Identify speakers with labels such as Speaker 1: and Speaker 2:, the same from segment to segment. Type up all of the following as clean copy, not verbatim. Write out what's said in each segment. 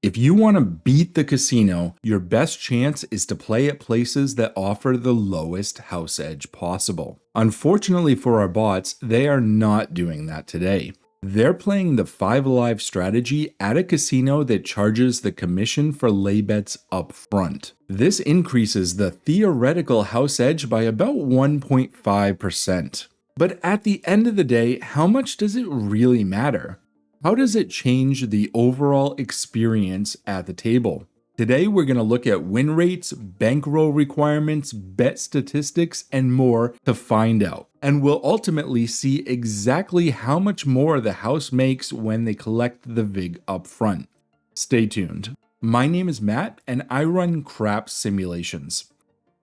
Speaker 1: If you want to beat the casino, your best chance is to play at places that offer the lowest house edge possible. Unfortunately for our bots, they are not doing that today. They're playing the 5 Alive strategy at a casino that charges the commission for lay bets up front. This increases the theoretical house edge by about 1.5%. But at the end of the day, how much does it really matter? How does it change the overall experience at the table? Today, we're going to look at win rates, bankroll requirements, bet statistics, and more to find out. And we'll ultimately see exactly how much more the house makes when they collect the VIG up front. Stay tuned. My name is Matt, and I run craps simulations.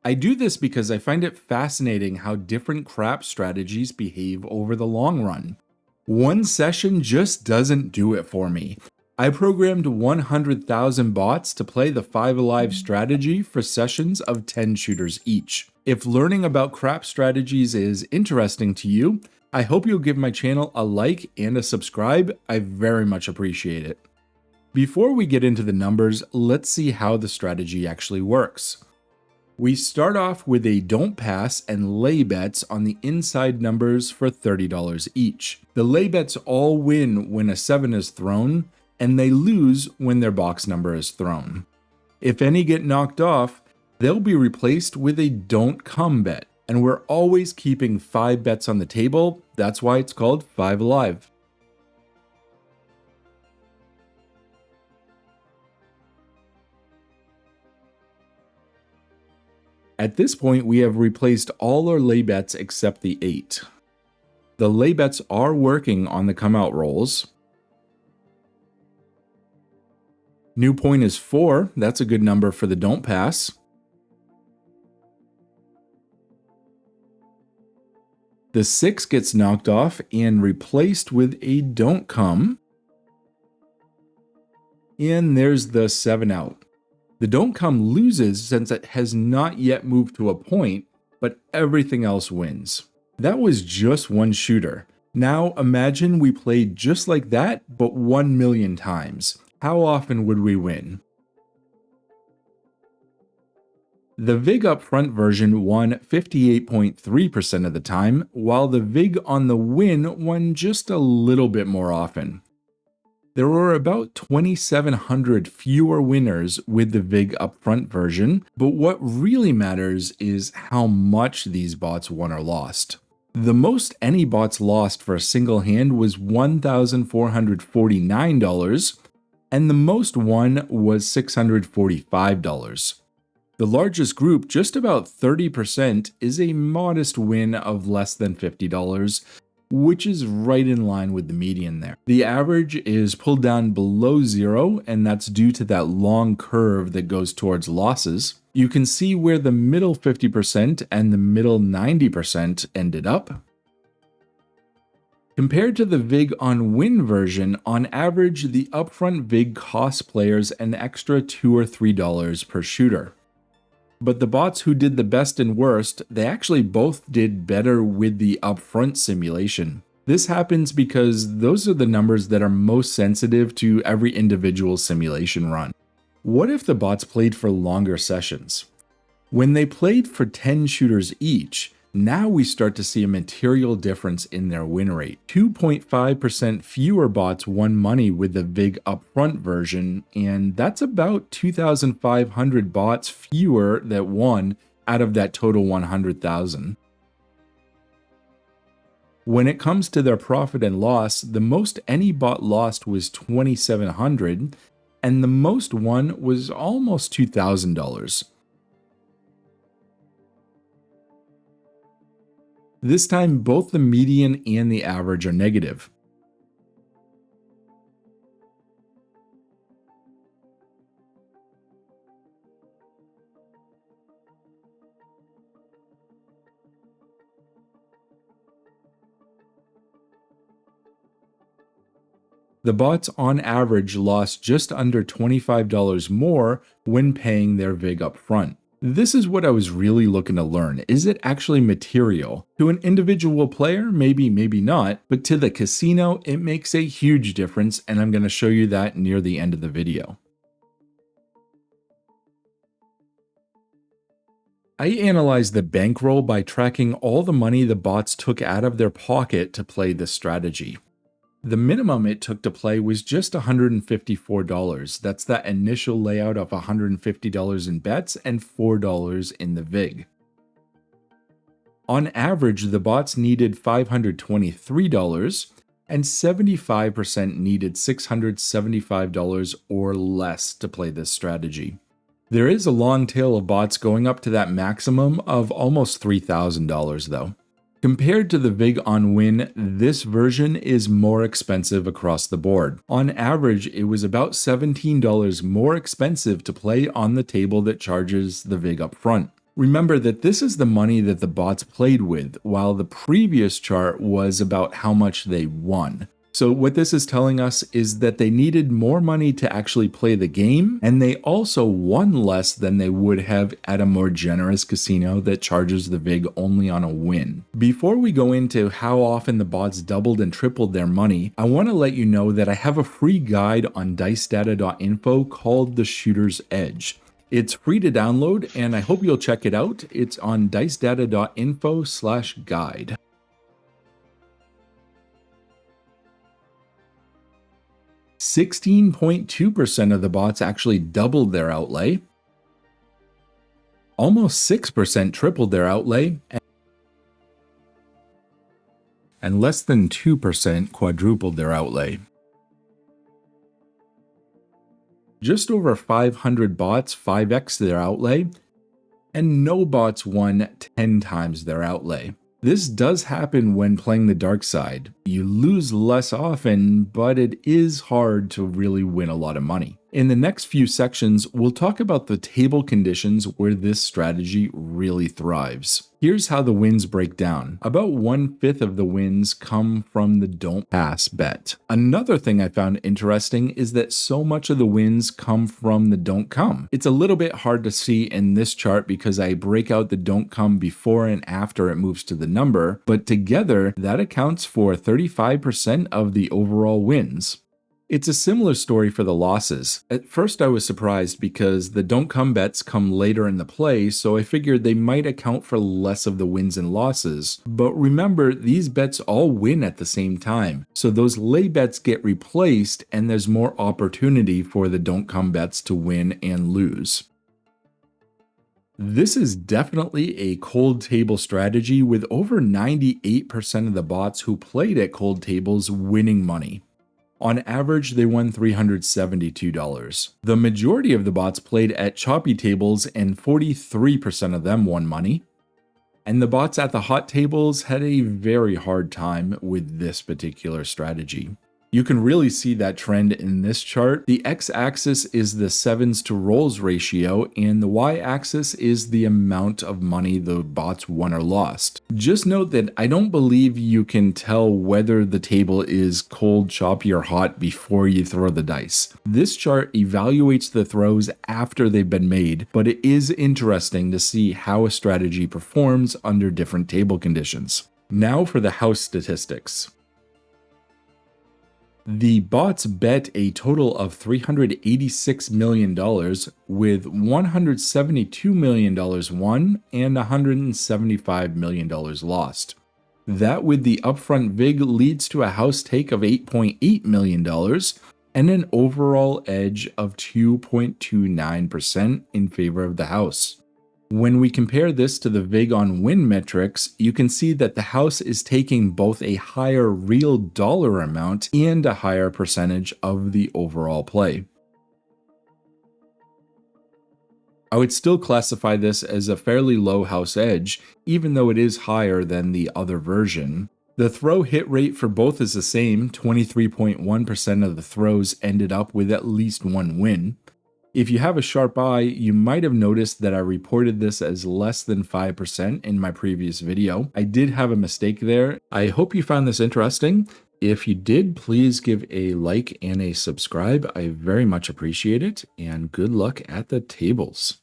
Speaker 1: I do this because I find it fascinating how different craps strategies behave over the long run. One session just doesn't do it for me. I programmed 100,000 bots to play the 5 Alive strategy for sessions of 10 shooters each. If learning about craps strategies is interesting to you, I hope you'll give my channel a like and a subscribe. I very much appreciate it. Before we get into the numbers, let's see how the strategy actually works. We start off with a don't pass and lay bets on the inside numbers for $30 each. The lay bets all win when a 7 is thrown, and they lose when their box number is thrown. If any get knocked off, they'll be replaced with a don't come bet, and we're always keeping 5 bets on the table. That's why it's called 5 Alive. At this point, we have replaced all our lay bets except the 8. The lay bets are working on the come out rolls. New point is 4, that's a good number for the don't pass. The 6 gets knocked off and replaced with a don't come. And there's the 7 out. The don't come loses since it has not yet moved to a point, but everything else wins. That was just one shooter. Now imagine we played just like that, but 1 million times. How often would we win? The VIG upfront version won 58.3% of the time, while the VIG on the win won just a little bit more often. There were about 2,700 fewer winners with the VIG upfront version, but what really matters is how much these bots won or lost. The most any bots lost for a single hand was $1,449, and the most won was $645. The largest group, just about 30%, is a modest win of less than $50, which is right in line with the median there. The average is pulled down below 0, and that's due to that long curve that goes towards losses. You can see where the middle 50% and the middle 90% ended up. Compared to the VIG on win version, on average, the upfront VIG costs players an extra $2 or $3 per shooter. But the bots who did the best and worst, they actually both did better with the upfront simulation. This happens because those are the numbers that are most sensitive to every individual simulation run. What if the bots played for longer sessions? When they played for 10 shooters each, now we start to see a material difference in their win rate. 2.5% fewer bots won money with the VIG upfront version, and that's about 2,500 bots fewer that won out of that total 100,000. When it comes to their profit and loss, the most any bot lost was $2,700, and the most won was almost $2,000. This time, both the median and the average are negative. The bots on average lost just under $25 more when paying their VIG up front. This is what I was really looking to learn. Is it actually material? To an individual player, maybe, maybe not, but to the casino, it makes a huge difference, and I'm going to show you that near the end of the video. I analyzed the bankroll by tracking all the money the bots took out of their pocket to play this strategy. The minimum it took to play was just $154. That's that initial layout of $150 in bets and $4 in the VIG. On average, the bots needed $523, and 75% needed $675 or less to play this strategy. There is a long tail of bots going up to that maximum of almost $3,000 though. Compared to the VIG on win, this version is more expensive across the board. On average, it was about $17 more expensive to play on the table that charges the VIG up front. Remember that this is the money that the bots played with, while the previous chart was about how much they won. So what this is telling us is that they needed more money to actually play the game, and they also won less than they would have at a more generous casino that charges the VIG only on a win. Before we go into how often the bots doubled and tripled their money, I want to let you know that I have a free guide on dicedata.info called The Shooter's Edge. It's free to download, and I hope you'll check it out. It's on dicedata.info/guide. 16.2% of the bots actually doubled their outlay. Almost 6% tripled their outlay. And less than 2% quadrupled their outlay. Just over 500 bots 5x their outlay, and no bots won 10 times their outlay. This does happen when playing the dark side. You lose less often, but it is hard to really win a lot of money. In the next few sections, we'll talk about the table conditions where this strategy really thrives. Here's how the wins break down. About 1/5 of the wins come from the don't pass bet. Another thing I found interesting is that so much of the wins come from the don't come. It's a little bit hard to see in this chart because I break out the don't come before and after it moves to the number, but together that accounts for 35% of the overall wins. It's a similar story for the losses. At first I was surprised because the don't come bets come later in the play, so I figured they might account for less of the wins and losses. But remember, these bets all win at the same time, so those lay bets get replaced and there's more opportunity for the don't come bets to win and lose. This is definitely a cold table strategy with over 98% of the bots who played at cold tables winning money. On average, they won $372. The majority of the bots played at choppy tables and 43% of them won money. And the bots at the hot tables had a very hard time with this particular strategy. You can really see that trend in this chart. The x-axis is the sevens to rolls ratio, and the y-axis is the amount of money the bots won or lost. Just note that I don't believe you can tell whether the table is cold, choppy, or hot before you throw the dice. This chart evaluates the throws after they've been made, but it is interesting to see how a strategy performs under different table conditions. Now for the house statistics. The bots bet a total of $386 million, with $172 million won and $175 million lost. That with the upfront VIG leads to a house take of $8.8 million and an overall edge of 2.29% in favor of the house. When we compare this to the VIG on win metrics, you can see that the house is taking both a higher real dollar amount and a higher percentage of the overall play. I would still classify this as a fairly low house edge, even though it is higher than the other version. The throw hit rate for both is the same. 23.1% of the throws ended up with at least one win. If you have a sharp eye, you might have noticed that I reported this as less than 5% in my previous video. I did have a mistake there. I hope you found this interesting. If you did, please give a like and a subscribe. I very much appreciate it, and good luck at the tables.